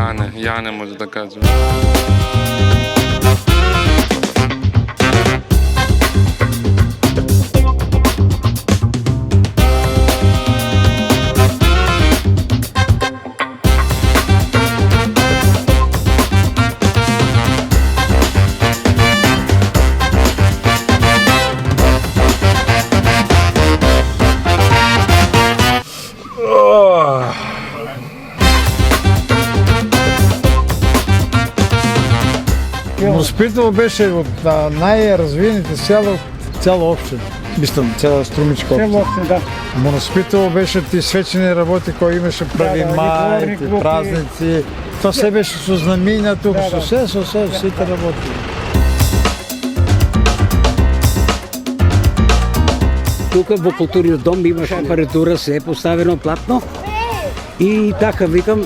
Јане може да кажем. Моспитово беше од најразвиените цела општина. Мислам, цела Струмичка општина. Да. Моспитово беше ти свечени работи кои имаше прави мај, празници. Тоа се беше со знамиња тука, со сите работи. Тука во културниот дом имаше апаратура, се е поставено платно. И така викам,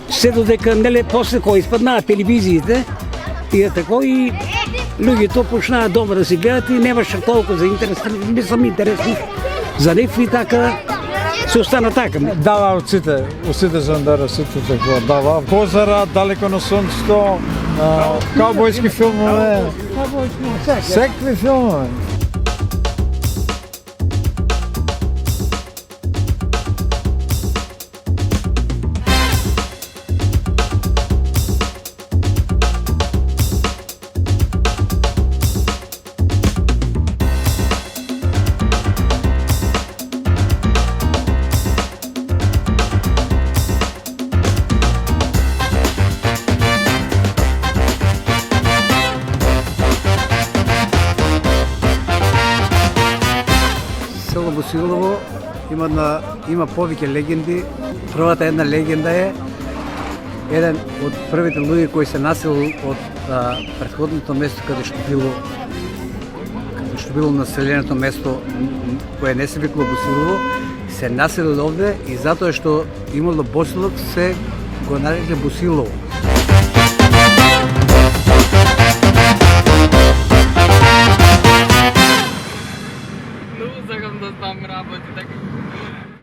се додека неле после кој испаднаа телевизиите, тие тако и луѓето почнаа дома да си гледат и немаше толку за не сам интересни за нив и така се остана така. Дава од сите жандари, сите такова, дава. Козара, Далеко на сонцето, каубојски филмове, секви филмове. Село Босилово има повеќе легенди. Првата една легенда е еден од првите луѓе кои се населил од претходното место каде што било населеното место кое не се викало Босилово, се населил овде и затоа што имало Босилок се го нарекле Босилово. Многу сакам да ставам работи така.